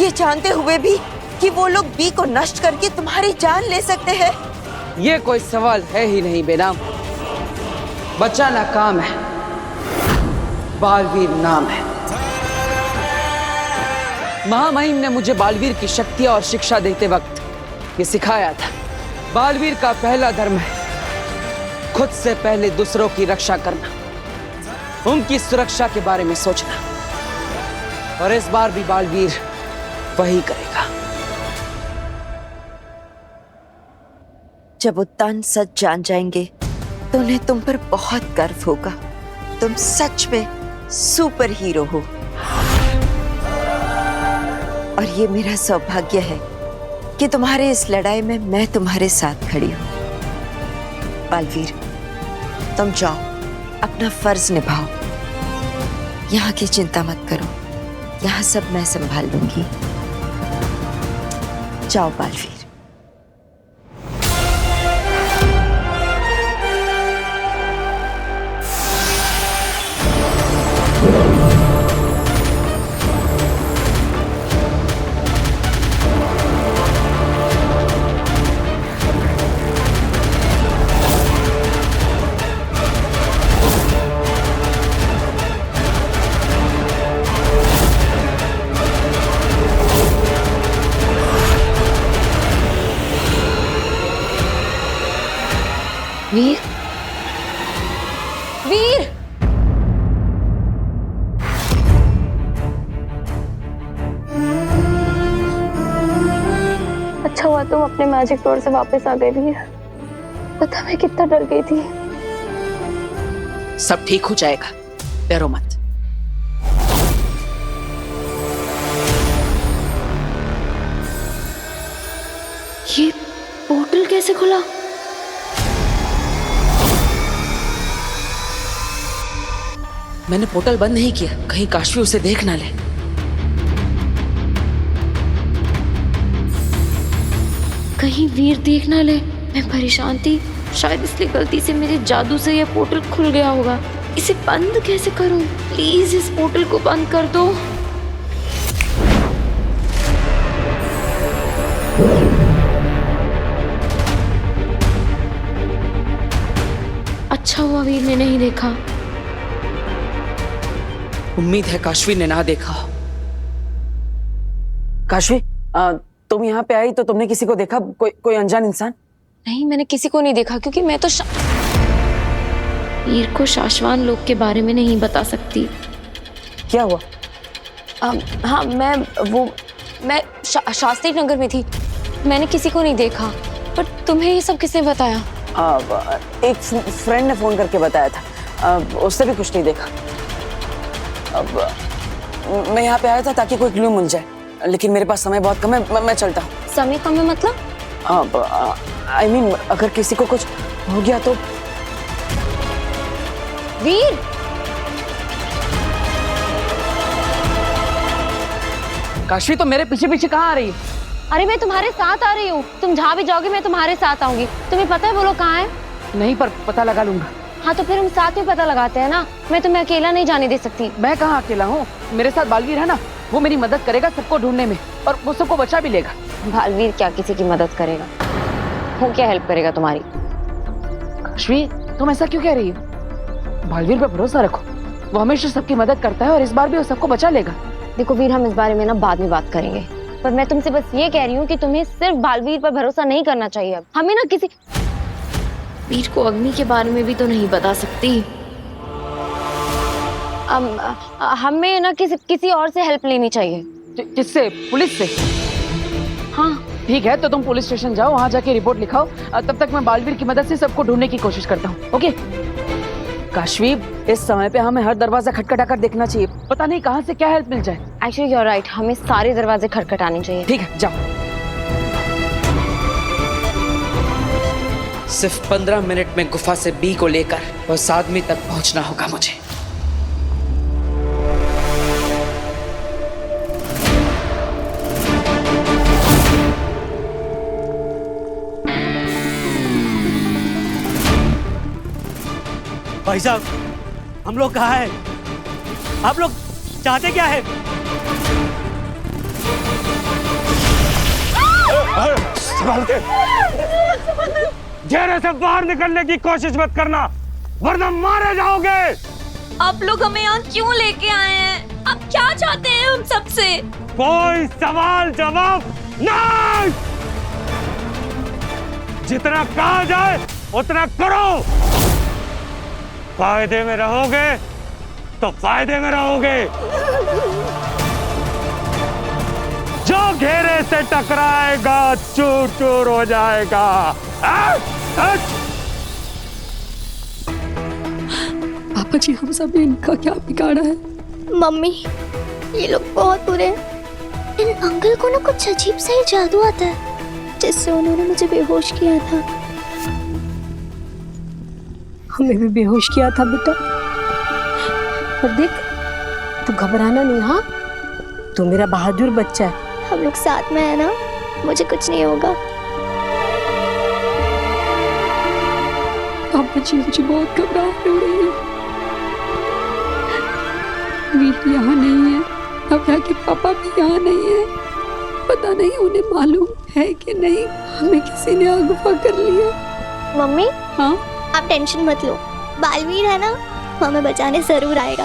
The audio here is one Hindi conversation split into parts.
ये जानते हुए भी कि वो लोग बी को नष्ट करके तुम्हारी जान ले सकते हैं। ये कोई सवाल है ही नहीं बेनाम। बचाना काम है, बालवीर नाम है। महामहिम ने मुझे बालवीर की शक्ति और शिक्षा देते वक्त ये सिखाया था। बालवीर का पहला धर्म है खुद से पहले दूसरों की रक्षा करना, उनकी सुरक्षा के बारे में सोचना। और इस बार भी बालवीर वही करेगा। जब उत्तान सच जान जाएंगे तो उन्हें तुम पर बहुत गर्व होगा। तुम सच में सुपर हीरो हो और ये मेरा सौभाग्य है कि तुम्हारे इस लड़ाई में मैं तुम्हारे साथ खड़ी हूं। बालवीर, तुम जाओ, अपना फर्ज निभाओ। यहाँ की चिंता मत करो, यहाँ सब मैं संभाल लूंगी। जाओ बालवीर। वीर, वीर! अच्छा हुआ तुम अपने मैजिक डोर से वापस आ गए वीर। पता मैं कितना डर गई थी। सब ठीक हो जाएगा, डरो मत। ये पोर्टल कैसे खुला? मैंने पोर्टल बंद नहीं किया, कहीं काशवी उसे देख ना ले। कहीं वीर देख ना ले। मैं परेशान थी, शायद इसलिए गलती से मेरे जादू से यह पोर्टल खुल गया होगा। इसे बंद कैसे करूं? प्लीज इस पोर्टल को बंद कर दो। अच्छा हुआ वीर ने नहीं देखा। उम्मीद है काशवी ने ना देखा। काशवी, तुम यहाँ पे आई तो तुमने किसी को देखा? कोई अनजान इंसान? नहीं, मैंने किसी को नहीं देखा क्योंकि मैं तो वीर को शाश्वान लोक के बारे में नहीं बता सकती। क्या हुआ? हाँ, मैं शास्त्री नगर में थी। मैंने किसी को नहीं देखा। पर तुम्हें ये सब किसने बताया? एक फ्रेंड ने फोन करके बताया था। उससे भी कुछ नहीं देखा। अब मैं यहाँ पे आया था ताकि कोई क्लू मिल जाए, लेकिन मेरे पास समय बहुत कम है। मैं चलता हूँ। समय कम है मतलब? I mean, अगर किसी को कुछ हो गया तो। वीर! काशवी तो मेरे पीछे पीछे कहाँ आ रही है? अरे मैं तुम्हारे साथ आ रही हूँ। तुम जहाँ भी जाओगे मैं तुम्हारे साथ आऊंगी। तुम्हें पता है वो लोग कहाँ है? नहीं, पर पता लगा लूंगा। हाँ तो फिर हम साथ में पता लगाते हैं ना। मैं तुम्हें अकेला नहीं जाने दे सकती। मैं कहाँ अकेला हूँ? मेरे साथ बालवीर है ना, वो मेरी मदद करेगा सबको ढूंढने में, और वो सबको बचा भी लेगा। बालवीर क्या किसी की मदद करेगा? वो क्या हेल्प करेगा तुम्हारी? काशवी, तुम ऐसा क्यों कह रही हो? बालवीर पे भरोसा रखो, वो हमेशा सबकी मदद करता है और इस बार भी वो सबको बचा लेगा। देखो वीर, हम इस बारे में ना बाद में बात करेंगे, पर मैं तुमसे बस ये कह रही हूँ कि तुम्हें सिर्फ बालवीर पर भरोसा नहीं करना चाहिए। अब हमें ना किसी वीर को अग्नि के बारे में भी तो नहीं बता सकती। हमें ना किसी और से हेल्प लेनी चाहिए। किससे? पुलिस से? हाँ ठीक है, तो तुम पुलिस स्टेशन जाओ, वहाँ जाके रिपोर्ट लिखाओ। तब तक मैं बालवीर की मदद से सबको ढूंढने की कोशिश करता हूँ। ओके काशवी, इस समय पे हमें हर दरवाजा खटखटा कर देखना चाहिए, पता नहीं कहाँ से क्या हेल्प मिल जाए। एक्चुअली यू आर राइट, हमें सारे दरवाजे खटखटाने चाहिए। ठीक है, जाओ। सिर्फ 15 मिनट में गुफा से बी को लेकर उस आदमी तक पहुंचना होगा मुझे। भाई साहब, हम लोग कहाँ हैं? आप लोग चाहते क्या है? संभाल के। घेरे से बाहर निकलने की कोशिश मत करना, वरना मारे जाओगे। आप लोग हमें यहाँ क्यों लेके आए हैं? आप क्या चाहते हैं हम सबसे? कोई सवाल जवाब नहीं। जितना कहा जाए उतना करो। फायदे में रहोगे तो फायदे में रहोगे। जो घेरे से टकराएगा चूर चूर हो जाएगा। पापा जी, हम सब ने इनका क्या बिगाड़ा है? मम्मी, ये लोग बहुत बुरे हैं। इन अंकल को ना कुछ अजीब सा ही जादू आता है, जिससे उन्होंने मुझे बेहोश किया था। हमें भी बेहोश किया था बेटा। पर देख, तू घबराना नहीं, हाँ? तू मेरा बहादुर बच्चा है। हम लोग साथ में है ना, मुझे कुछ नहीं होगा। पापा जी, मुझे बहुत घबराहट हो रही है। वीर यहाँ नहीं है, अब यहाँ के पापा भी यहाँ नहीं है। पता नहीं उन्हें मालूम है कि नहीं, हमें किसी ने अगवा कर लिया। मम्मी, हाँ? आप टेंशन मत लो, बालवीर है ना, वो हमें बचाने जरूर आएगा।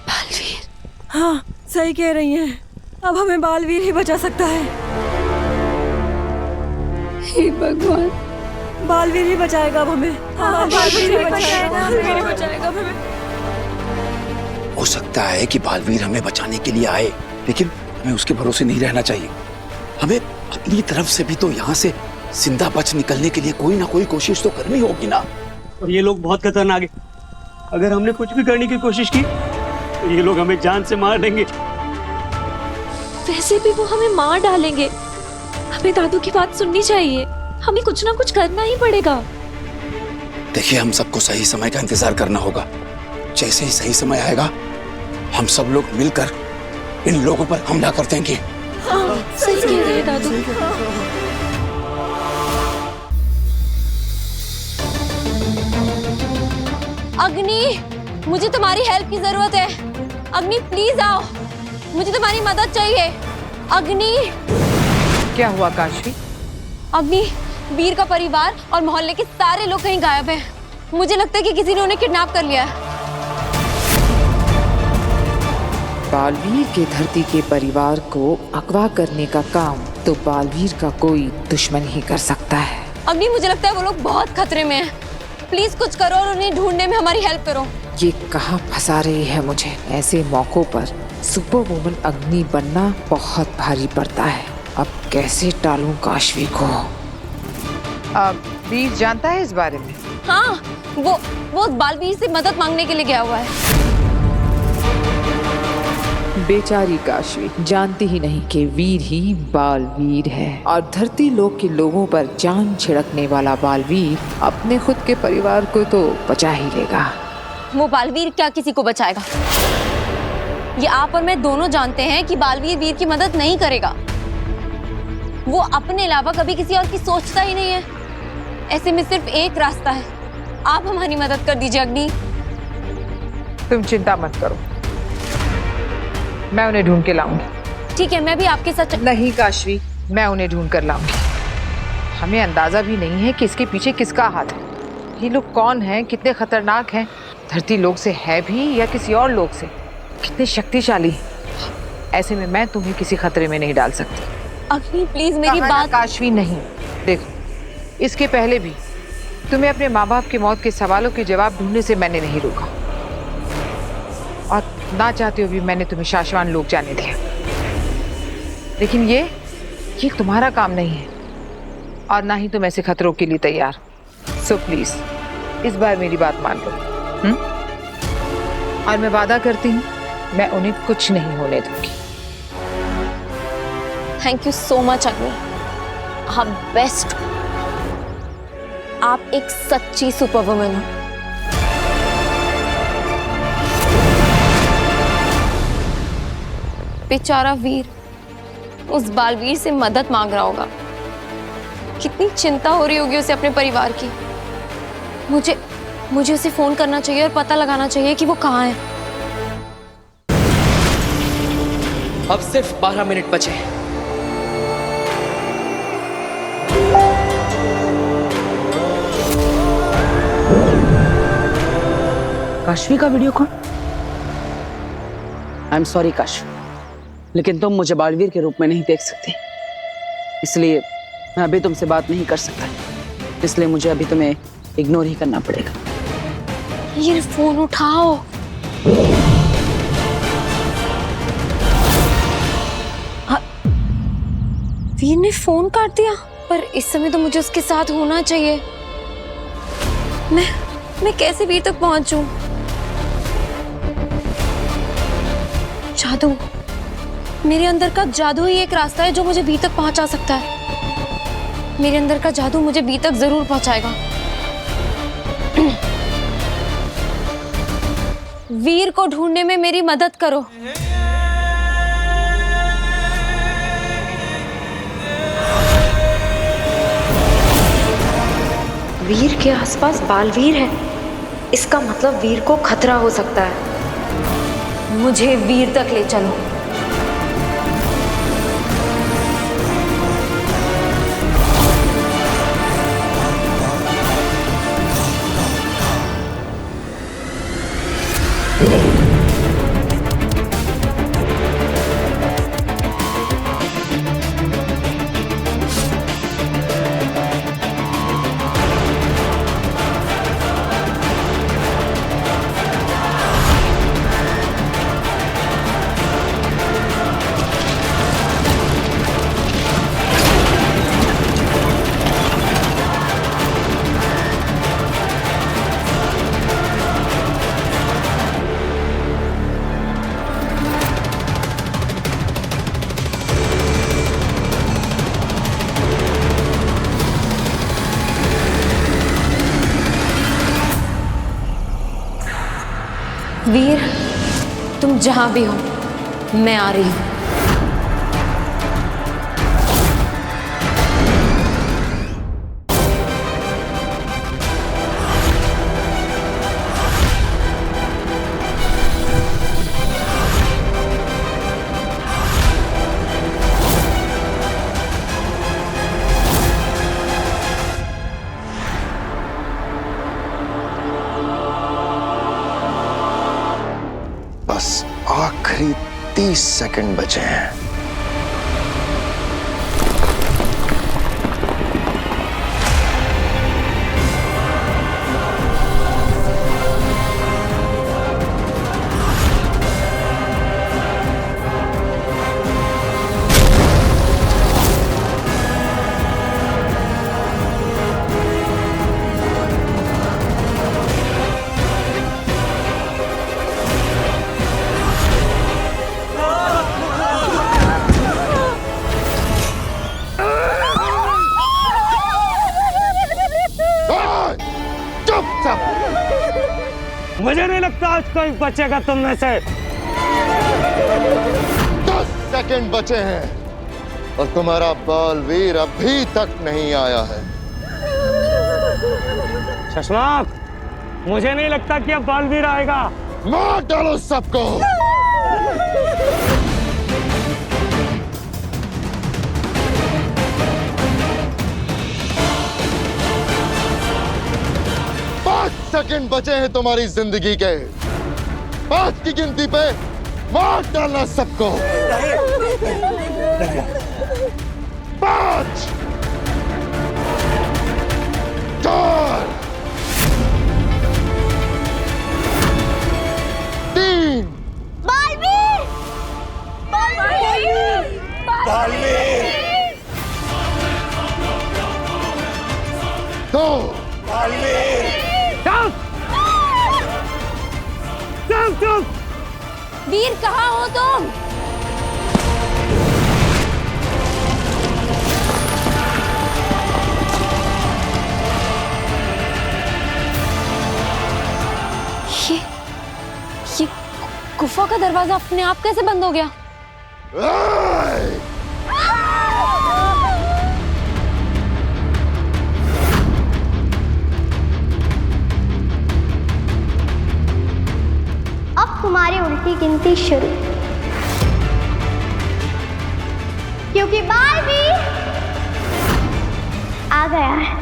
बालवीर? हाँ, सही कह रही हैं। अब हमें बालवीर ही बचा सकता है। हे भगवान, बालवीर ही बचाएगा अब हमें। हाँ, बालवीर ही बचाएगा अब हमें। हो सकता है कि बालवीर हमें बचाने के लिए आए, लेकिन हमें उसके भरोसे नहीं रहना चाहिए। हमें अपनी तरफ से भी तो यहाँ से जिंदा बच निकलने के लिए कोई ना कोई कोशिश तो करनी होगी ना। और ये लोग बहुत खतरनाक है। अगर हमने कुछ भी करने की कोशिश की तो ये लोग हमें जान से मार देंगे। वैसे भी वो हमें मार डालेंगे। हमें दादू की बात सुननी चाहिए। हमें कुछ ना कुछ करना ही पड़ेगा। देखिए, हम सबको सही समय का इंतजार करना होगा। जैसे ही सही समय आएगा, हम सब लोग मिलकर इन लोगों पर हमला कर देंगे। हाँ, सही कह रहे हैं दादू। अग्नि, मुझे तुम्हारी हेल्प की जरूरत है। अग्नि, प्लीज आओ, मुझे तुम्हारी मदद चाहिए। अग्नि। क्या हुआ काशी? अग्नि, वीर का परिवार और मोहल्ले के सारे लोग कहीं गायब हैं। मुझे लगता है कि किसी ने उन्हें किडनैप कर लिया है। बालवीर के धरती के परिवार को अगवा करने का काम तो बालवीर का कोई दुश्मन ही कर सकता है। अग्नि, मुझे लगता है वो लोग बहुत खतरे में हैं। प्लीज कुछ करो और उन्हें ढूंढने में हमारी हेल्प करो। ये कहाँ फंसा रही है मुझे। ऐसे मौकों पर सुपर वुमन अग्नि बनना बहुत भारी पड़ता है। अब कैसे टालूं काशवी को? वीर जानता है इस बारे में? हाँ, वो बालवीर से मदद मांगने के लिए गया हुआ है। बेचारी काशवी जानती ही नहीं कि वीर ही बालवीर है, और धरती लोक के लोगों पर जान छिड़कने वाला बालवीर अपने खुद के परिवार को तो बचा ही लेगा। वो बालवीर क्या किसी को बचाएगा? ये आप और मैं दोनों जानते हैं कि बालवीर वीर की मदद नहीं करेगा। वो अपने अलावा कभी किसी और की सोचता ही नहीं है। ऐसे में सिर्फ एक रास्ता है, आप हमारी मदद कर दीजिए अग्नि। तुम चिंता मत करो, मैं उन्हें ढूंढ के लाऊंगी। ठीक है, मैं भी आपके साथ नहीं काशवी, मैं उन्हें ढूंढ कर लाऊंगी। हमें अंदाजा भी नहीं है कि इसके पीछे किसका हाथ है। ये लोग कौन हैं, कितने खतरनाक हैं, धरती लोग से है भी या किसी और लोग से, कितने शक्तिशाली हैं। ऐसे में मैं तुम्हें किसी खतरे में नहीं डाल सकती। अग्नि, प्लीज मेरी बात। काशवी नहीं, देखो, इसके पहले भी तुम्हें अपने माँ बाप की मौत के सवालों के जवाब ढूंढने से मैंने नहीं रोका, और ना चाहते हुए भी मैंने तुम्हें शाश्वान लोग जाने दिया। लेकिन ये तुम्हारा काम नहीं है, और ना ही तुम ऐसे खतरों के लिए तैयार। सो प्लीज इस बार मेरी बात मान लो। और मैं वादा करती हूँ, मैं उन्हें कुछ नहीं होने दूंगी। थैंक यू सो मच अग्नि, आप बेस्ट। आप एक सच्ची सुपर वुमन हो। बेचारा वीर उस बालवीर से मदद मांग रहा होगा। कितनी चिंता हो रही होगी उसे अपने परिवार की। मुझे उसे फोन करना चाहिए और पता लगाना चाहिए कि वो कहाँ है। अब सिर्फ 12 मिनट बचे। काशवी का video call? I am sorry Kashvi, लेकिन तुम मुझे बालवीर के रूप में नहीं देख सकती, इसलिए मैं अभी तुमसे बात नहीं कर सकता। इसलिए मुझे अभी तुम्हें इग्नोर ही करना पड़ेगा। ये फोन उठाओ। वीर ने फोन काट दिया, पर इस समय तो मुझे उसके साथ होना चाहिए। मैं कैसे वीर तक पहुंचूं? जादू, मेरे अंदर का जादू ही एक रास्ता है जो मुझे वीर तक पहुंचा सकता है। मेरे अंदर का जादू मुझे वीर तक जरूर पहुंचाएगा। वीर को ढूंढने में मेरी मदद करो। वीर के आसपास बालवीर है, इसका मतलब वीर को खतरा हो सकता है। मुझे वीर तक ले चलो। वीर, तुम जहां भी हो, मैं आ रही हूं। बस आखिरी 30 सेकंड बचे हैं। मुझे नहीं लगता आज कोई बचेगा तुम में से। 10 सेकंड बचे हैं और तुम्हारा बालवीर अभी तक नहीं आया है। शशांक, मुझे नहीं लगता कि अब बालवीर आएगा। मार डालो सबको। सेकंड बचे हैं तुम्हारी जिंदगी के। 5 की गिनती पे मार डालना सबको। 5, 4, 3, बालवीर! बालवीर! बालवीर! 2, बालवीर! चुप! वीर, कहाँ हो तुम? ये गुफा का दरवाजा अपने आप कैसे बंद हो गया? अब तुम्हारी उल्टी गिनती शुरू, क्योंकि बालवीर आ गया है।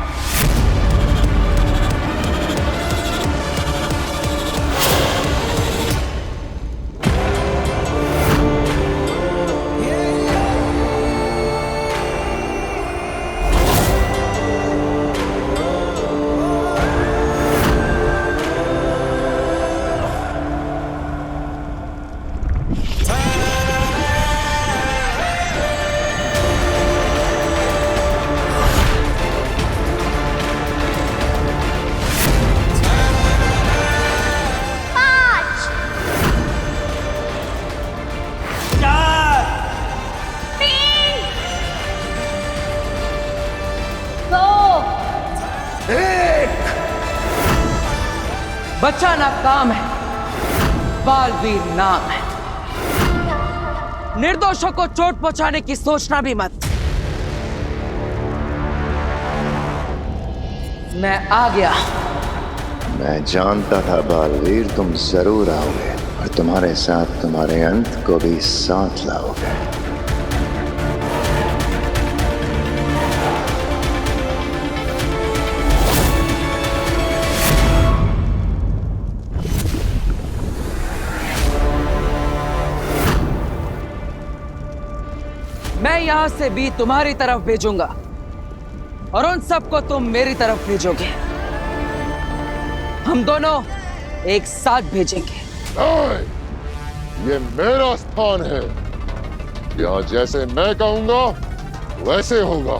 बचाना काम है, बालवीर नाम है। निर्दोषों को चोट पहुंचाने की सोचना भी मत। मैं आ गया। मैं जानता था बालवीर तुम जरूर आओगे और तुम्हारे साथ तुम्हारे अंत को भी साथ लाओगे। मैं यहां से भी तुम्हारी तरफ भेजूंगा और उन सबको तुम मेरी तरफ भेजोगे। हम दोनों एक साथ भेजेंगे। ये मेरा स्थान है। यहाँ जैसे मैं कहूंगा वैसे होगा।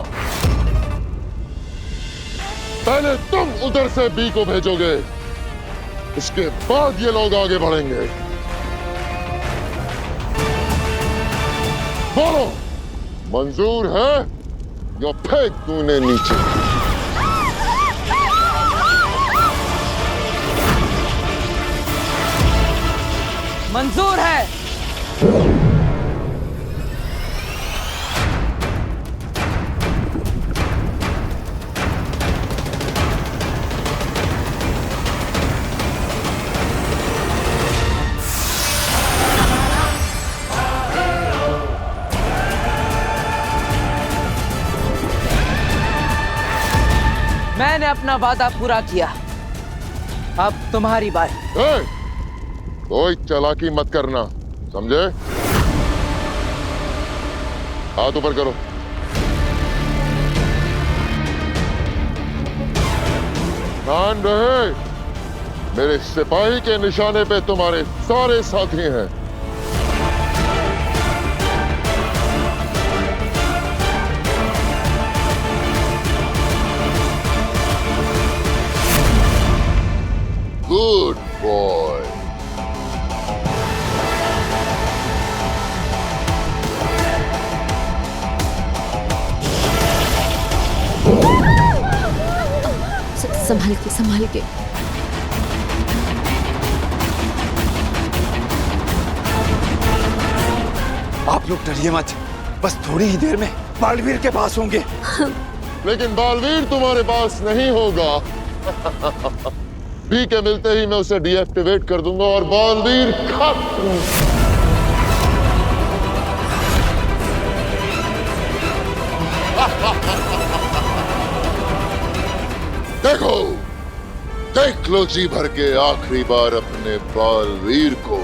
पहले तुम उधर से बी को भेजोगे, उसके बाद ये लोग आगे बढ़ेंगे। बोलो, मंजूर है या फेंक दूं इन्हें नीचे? मंजूर है। मैंने अपना वादा पूरा किया, अब तुम्हारी बारी। कोई चालाकी मत करना, समझे? हाथ ऊपर करो। ध्यान रहे, मेरे सिपाही के निशाने पे तुम्हारे सारे साथी हैं। Good boy. संभाल के, संभाल के। आप लोग डरिए मत, बस थोड़ी ही देर में बालवीर के पास होंगे। लेकिन बालवीर तुम्हारे पास नहीं होगा। बी के मिलते ही मैं उसे डीएक्टिवेट कर दूंगा और बालवीर खत्म। देखो, देख लो जी भर के आखिरी बार अपने बालवीर को।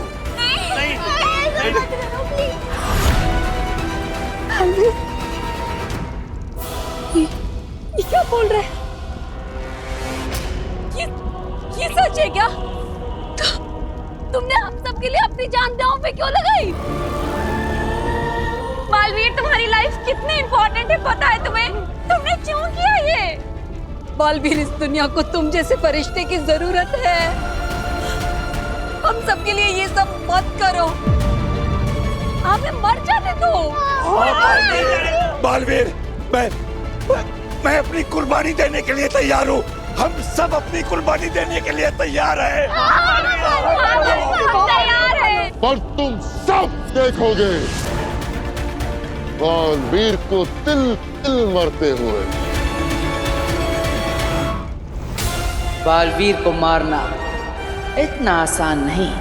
ये क्या बोल रहे हैं? ये सच है क्या? तुमने हम सबके लिए अपनी जान दांव पे क्यों लगाई? बालवीर, तुम्हारी लाइफ कितनी इंपॉर्टेंट है पता है तुम्हें? तुमने क्यों किया ये? बालवीर, इस दुनिया को तुम जैसे फरिश्ते की जरूरत है। हम सबके लिए ये सब मत करो, हमें मर जाने दो। बालवीर, मैं अपनी कुर्बानी देने के लिए तैयार हूँ। हम सब अपनी कुर्बानी देने के लिए तैयार हैं। पर तुम सब देखोगे बालवीर को तिल तिल मरते हुए। बालवीर को मारना इतना आसान नहीं।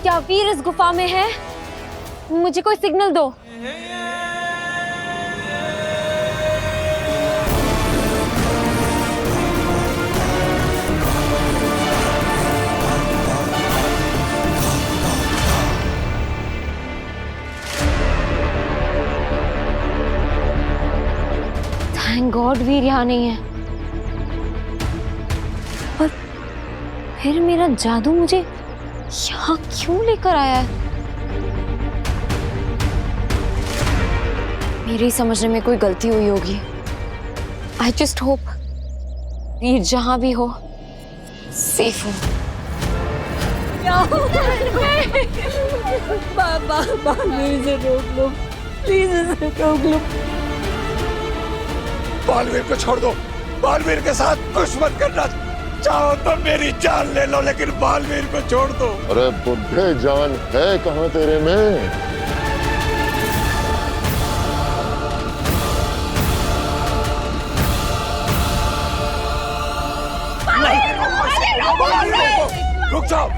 क्या वीर इस गुफा में है? मुझे कोई सिग्नल दो। थैंक गॉड वीर यहाँ नहीं है। पर फिर मेरा जादू मुझे यहाँ क्यों लेकर आया है? मेरी समझने में कोई गलती हुई होगी। आई जस्ट होप वीर जहां भी हो सेफ हो। बालवीर से रोक लो, प्लीज इसे रोक लो। बालवीर को छोड़ दो, बालवीर के साथ कुछ मत करना। चाहो तो मेरी जान ले लो, लेकिन बालवीर को छोड़ दो। अरे बुढ़े, जान है कहाँ तेरे में? रुक जाओ।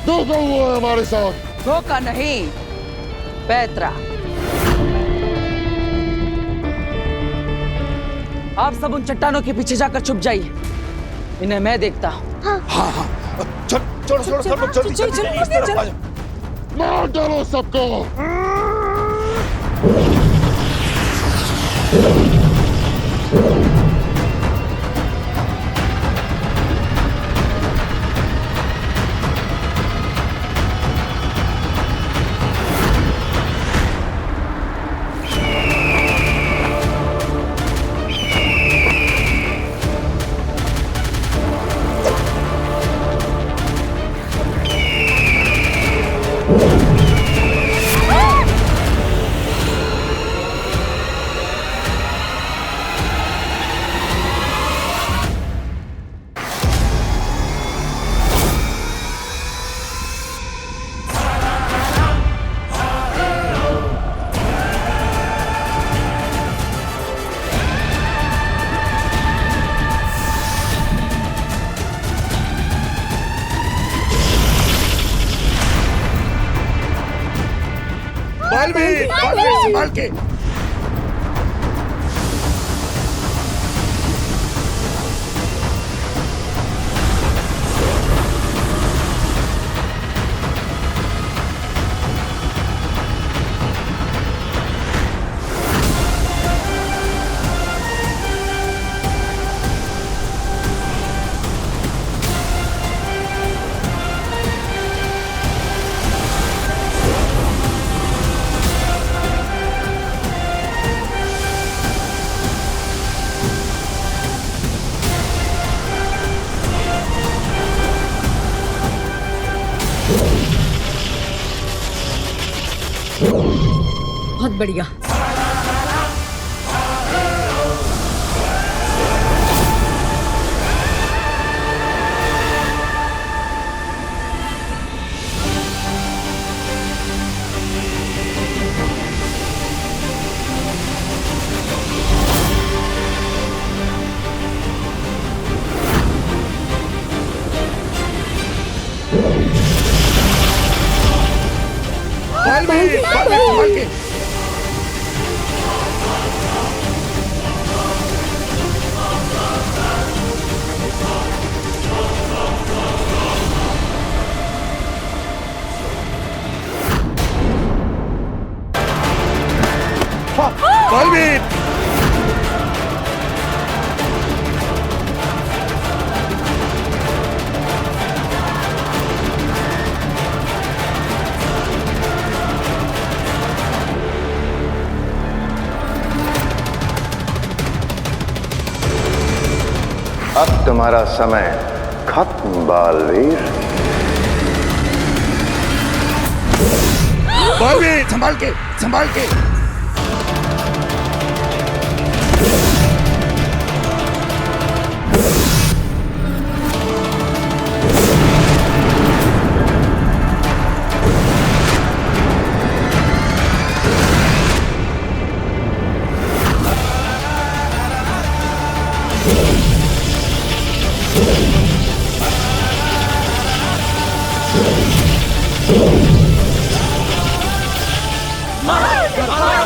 धोखा हुआ है हमारे साथ। धोखा नहीं, पैतरा। आप सब उन चट्टानों के पीछे जाकर छुप जाइए, इन्हें मैं देखता हूँ। हाँ हाँ, छोड़ो छोड़ो सब लोग, जल्दी जल्दी इस तरफ आ जाओ। मार डालो सबको। बालवीर, बालवीर संभाल के। बहुत बढ़िया। बालवीर, बालवीर संभाल के। बालवीर, अब तुम्हारा समय खत्म बालवीर। बालवीर संभाल के, संभाल के। मार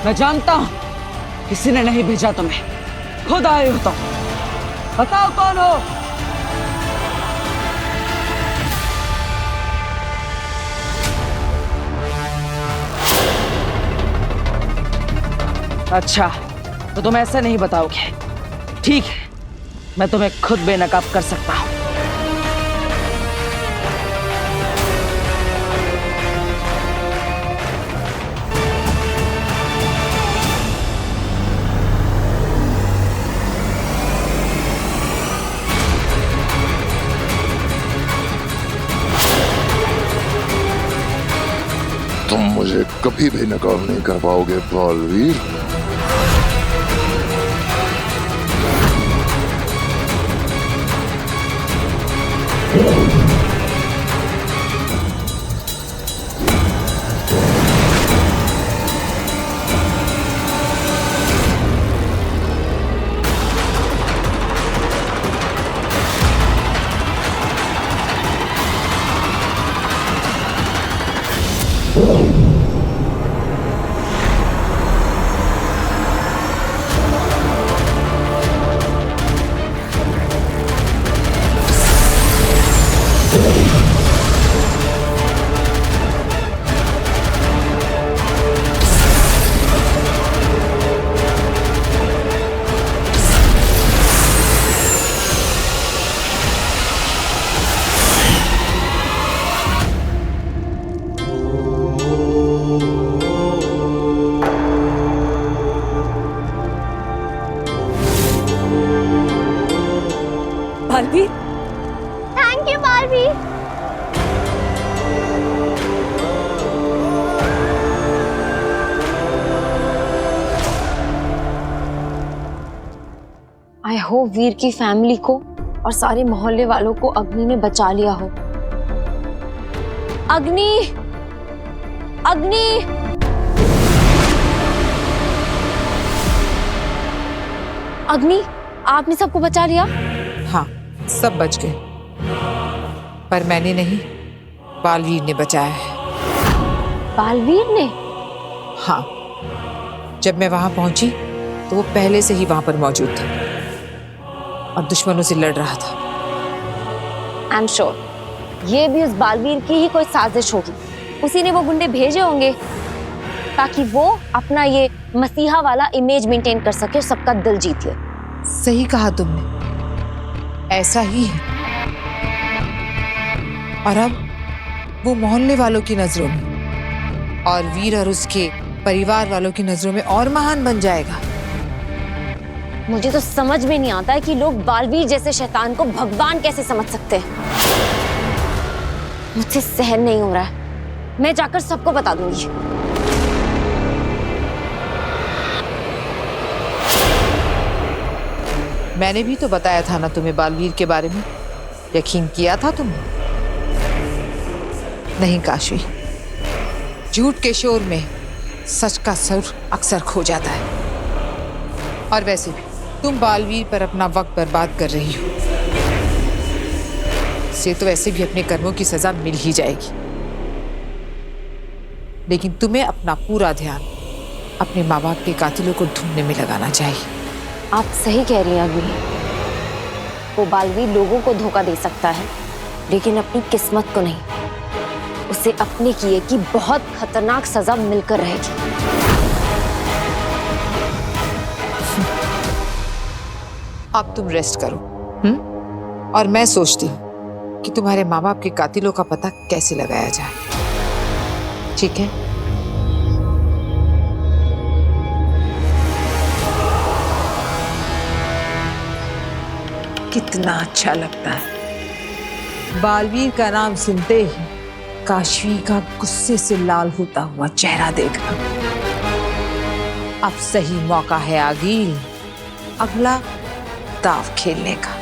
मैं जानता हूं किसी ने नहीं भेजा तुम्हें, खुद आए हो तुम। बताओ कौन हो? अच्छा, तो तुम ऐसे नहीं बताओगे। ठीक है, मैं तुम्हें खुद बेनकाब कर सकता हूं। तुम मुझे कभी भी नकाब नहीं कर पाओगे Baalveer. Baalveer, thank you Baalveer. I hope Veer की फैमिली को और सारे मोहल्ले वालों को अग्नि ने बचा लिया हो। अग्नि, अग्नि, अग्नि, आपने सबको बचा लिया? हाँ, सब बच गए, पर मैंने नहीं, बालवीर ने बचाया है। बालवीर ने? हाँ, जब मैं वहां पहुंची तो वो पहले से ही वहां पर मौजूद था और दुश्मनों से लड़ रहा था। आई एम श्योर ये भी उस बालवीर की ही कोई साजिश होगी। उसी ने वो गुंडे भेजे होंगे ताकि वो अपना ये मसीहा वाला इमेज मेंटेन कर सके और सबका दिल जीत ले। सही कहा तुमने, ऐसा ही है। और अब वो मोहल्ले वालों की नजरों में और वीर और उसके परिवार वालों की नजरों में और महान बन जाएगा। मुझे तो समझ में नहीं आता है कि लोग बालवीर जैसे शैतान को भगवान कैसे समझ सकते हैं। मुझसे सहन नहीं हो रहा है, मैं जाकर सबको बता दूंगी। मैंने भी तो बताया था ना तुम्हें बालवीर के बारे में, यकीन किया था तुमने? नहीं काशवी, झूठ के शोर में सच का सुर अक्सर खो जाता है। और वैसे भी तुम बालवीर पर अपना वक्त बर्बाद कर रही हो। से तो वैसे भी अपने कर्मों की सजा मिल ही जाएगी, लेकिन तुम्हें अपना पूरा ध्यान अपने माँ बाप के कातिलों को ढूंढने में लगाना चाहिए। आप सही कह रही हैं अग्नि, वो बालवीर लोगों को धोखा दे सकता है लेकिन अपनी किस्मत को नहीं। उसे अपने किए की बहुत खतरनाक सजा मिलकर रहेगी। अब तुम रेस्ट करो, और मैं सोचती हूँ कि तुम्हारे माँ बाप के कातिलों का पता कैसे लगाया जाए। ठीक है? कितना अच्छा लगता है बालवीर का नाम सुनते ही काशवी का गुस्से से लाल होता हुआ चेहरा देखना। अब सही मौका है आगिल अगला दाव खेलने का।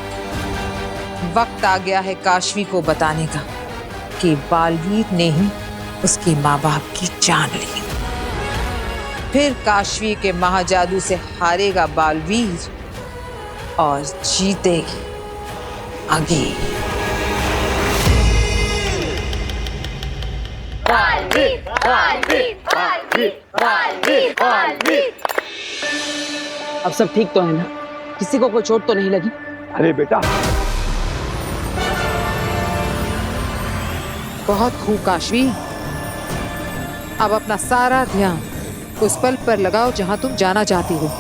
वक्त आ गया है काशवी को बताने का कि बालवीर ने ही उसके माँ बाप की जान ली। फिर काशवी के महाजादू से हारेगा बालवीर और जीतेगी आगे। अब सब ठीक तो है ना? किसी को कोई चोट तो नहीं लगी? अरे बेटा, बहुत खूब काशवी। अब अपना सारा ध्यान उस पल पर लगाओ जहां तुम जाना चाहती हो।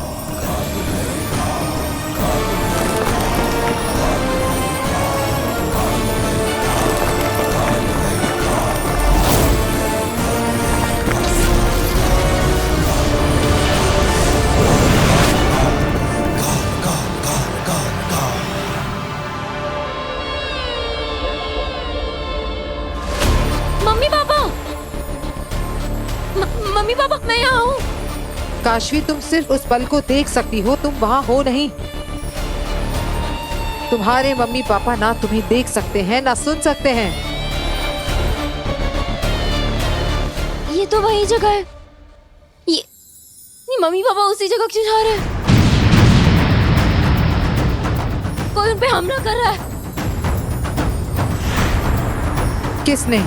मम्मी पापा, मैं यहाँ हूँ। काशवी, तुम सिर्फ उस पल को देख सकती हो, तुम वहां हो नहीं। तुम्हारे मम्मी पापा ना तुम्हें देख सकते हैं ना सुन सकते हैं। ये तो वही जगह है। ये मम्मी पापा उसी जगह क्यों जा रहे हैं? कोई उन पे हमला कर रहा है। किसने?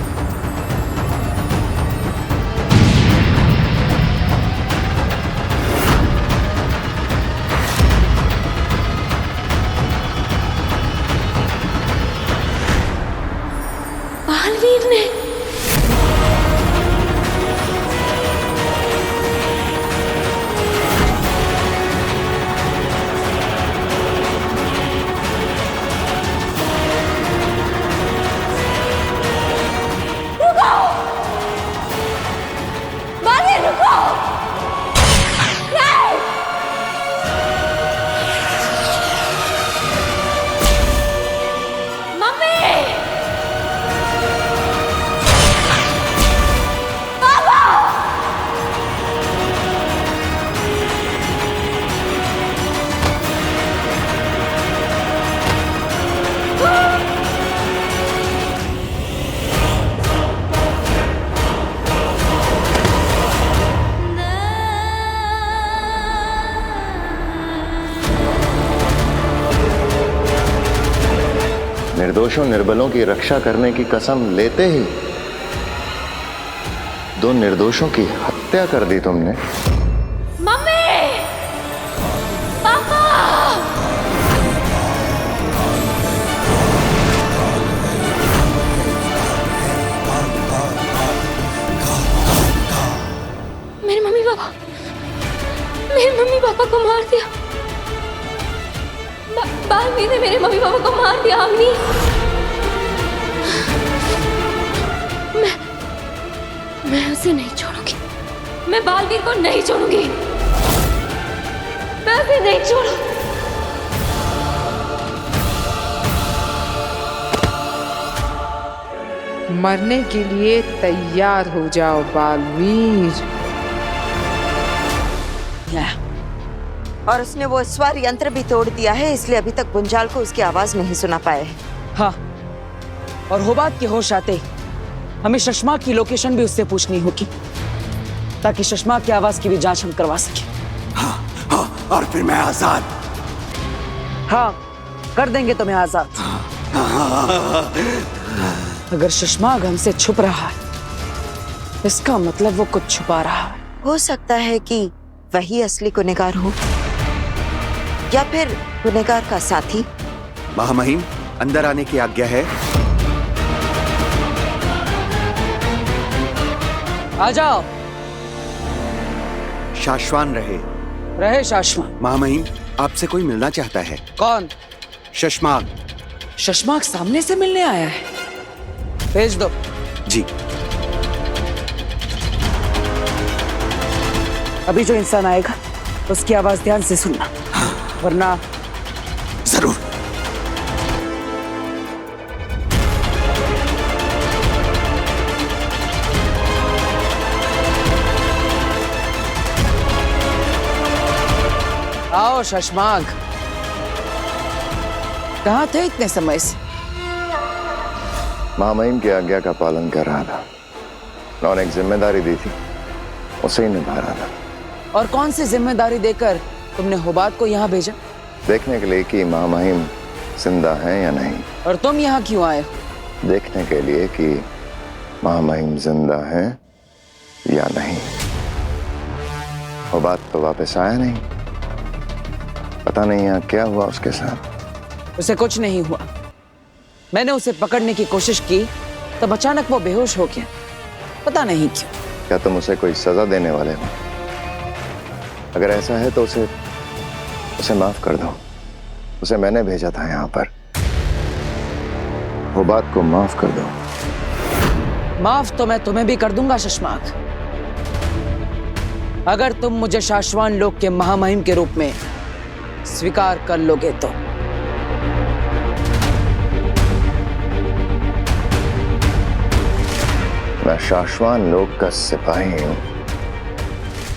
बालवीर ने। निर्दोषों निर्बलों की रक्षा करने की कसम लेते ही दो निर्दोषों की हत्या कर दी तुमने। मम्मी, पापा, मेरे मम्मी पापा को मार दिया। बालवीर ने मेरे मम्मी पापा को मार दिया। अम्मी, मैं उसे नहीं छोड़ूंगी। मैं बालवीर को नहीं छोड़ूंगी। मैं उसे नहीं छोड़ूंगी। मरने के लिए तैयार हो जाओ बालवीर। और उसने वो स्वर यंत्र भी तोड़ दिया है, इसलिए अभी तक गुंजाल को उसकी आवाज नहीं सुना पाए हैं। हाँ, और हो बात के होश आते हमें शशमा की लोकेशन भी उससे पूछनी होगी, ताकि शशमा की आवाज की भी जांच हम करवा सके। हाँ, हाँ, और फिर मैं आजाद। हाँ, कर देंगे तुम्हें आजाद। अगर शशमाग हमसे छुप रहा है, इसका मतलब वो कुछ छुपा रहा है। हो सकता है कि वही असली गुनहगार हो, या फिर गुनहगार का साथी। महामहिम, अंदर आने की आज्ञा है। आ जाओ। शाश्वान रहे शाश्वान। महामहिम, आपसे कोई मिलना चाहता है। कौन? शशमाग। शशमाग सामने से मिलने आया है? भेज दो। जी। अभी जो इंसान आएगा उसकी आवाज ध्यान से सुनना, वरना। जरूर। आओ शशमाग, कहाँ थे इतने समय से? महामहिम की आज्ञा का पालन कर रहा था। उन्होंने एक जिम्मेदारी दी थी, उसे ही निभा रहा था। और कौन सी जिम्मेदारी देकर तुमने हुबात को यहाँ भेजा? देखने के लिए कि महामहिम जिंदा हैं या नहीं। और तुम यहाँ क्यों आए? देखने के लिए कि महामहिम जिंदा हैं या नहीं। हुबात तो वापस आया नहीं, पता नहीं यहाँ क्या हुआ उसके साथ। उसे कुछ नहीं हुआ। मैंने उसे पकड़ने की कोशिश की तब अचानक वो बेहोश हो गया, पता नहीं क्यों। क्या तुम उसे कोई सजा देने वाले हो? अगर ऐसा है तो उसे माफ कर दो। उसे मैंने भेजा था यहाँ पर। हुबात को माफ कर दो। माफ तो मैं तुम्हें भी कर दूंगा शशमाक, अगर तुम मुझे शाश्वान लोक के महामहिम के रूप में स्वीकार कर लोगे तो। मैं शाश्वान लोक का सिपाही हूं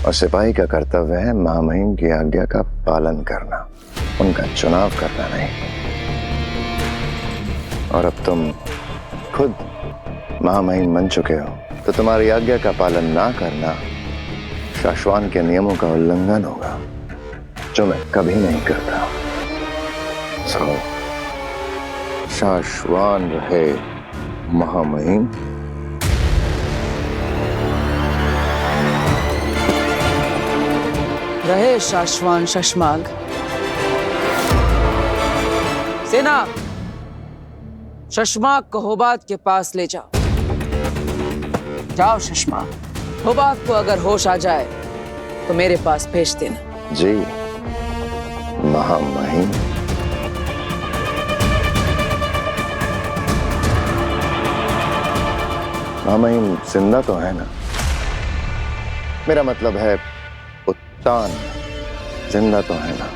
और सिपाही का कर्तव्य है महामहिम की आज्ञा का पालन करना, उनका चुनाव करना नहीं। और अब तुम खुद महामहिम बन चुके हो तो तुम्हारी आज्ञा का पालन ना करना शाश्वान के नियमों का उल्लंघन होगा, जो मैं कभी नहीं करता। सो शाश्वान रहे महामहिम। रहे शाश्वान शशमाग। सेना, शशमाग को हुबात के पास ले जाओ। जाओ शशमाग, हुबात को अगर होश आ जाए तो मेरे पास भेज देना। जी महामहिम। महामहिम जिंदा तो है ना? मेरा मतलब है उत्तान जिंदा तो है ना?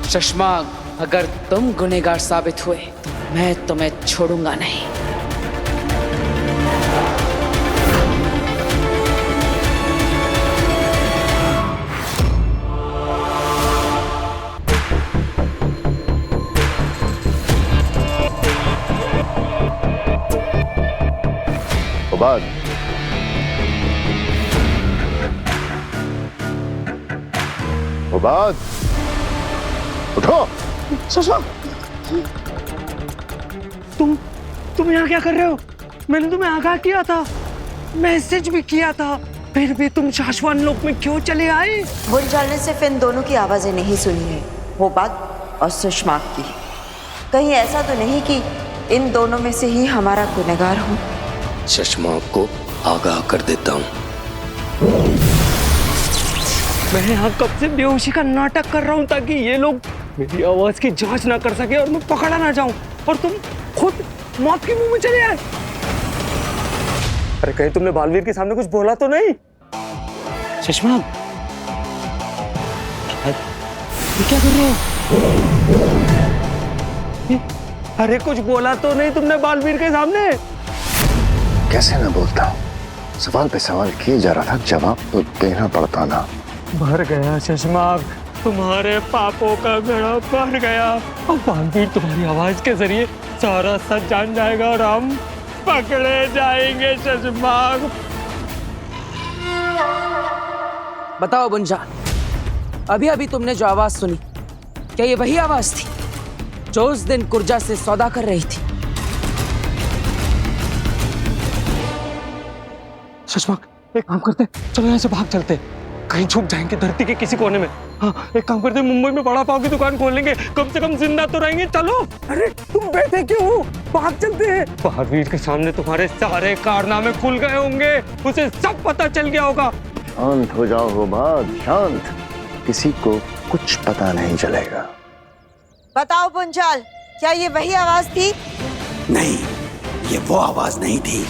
शशमाग, अगर तुम गुनहगार साबित हुए मैं तुम्हें छोड़ूंगा नहीं। हुबात, हुबात, उठो। शशमाक, तुम यहाँ क्या कर रहे हो? मैंने तुम्हें आगाह किया था, मैसेज भी किया था, फिर भी तुम शाश्वान लोक में क्यों चले आए? बुंजाल ने सिर्फ इन दोनों की आवाजें नहीं सुनी है, हुबात और शशमाक की। कहीं ऐसा तो नहीं कि इन दोनों में से ही हमारा गुनहगार हो? शशमाक को आगाह कर देता हूँ। मैं यहाँ कब से बेहोशी का नाटक कर रहा हूँ ताकि ये लोग मेरी आवाज की जांच ना कर सके और मैं पकड़ा ना जाऊं, और तुम खुद मौत के मुंह में चले आए। अरे कहीं तुमने बालवीर के सामने कुछ बोला तो नहीं? शशमाक, ये क्या कर रहे हो? अरे कुछ बोला तो नहीं तुमने बालवीर के सामने? कैसे मैं बोलता हूँ? सवाल पे सवाल किए जा रहा था, जवाब तो देना पड़ता ना। भर गया शशमाक, तुम्हारे पापों का घड़ा भर गया। अब बालवीर तुम्हारी आवाज के जरिए सारा सच जान जाएगा और हम पकड़े जाएंगे शशमाक। बताओ बुंजाल, अभी अभी तुमने जो आवाज सुनी, क्या ये वही आवाज थी जो उस दिन कुर्जा से सौदा कर रही थी? शशमाक, एक काम करते, चलो यहाँ से भाग चलते, कहीं छुप जाएंगे धरती के किसी कोने में। हाँ, एक काम करते, मुंबई में बड़ा पाव की दुकान खोल लेंगे, कम से कम जिंदा तो रहेंगे। चलो। अरे तुम बैठे क्यों हो? भाग चलते हैं। बालवीर के सामने तुम्हारे सारे कारनामे खुल गए होंगे, उसे सब पता चल गया होगा। शांत हो जाओ हुबात, शांत। किसी को कुछ पता नहीं चलेगा। बताओ बुंजाल, क्या ये वही आवाज थी? नहीं, ये वो आवाज नहीं थी।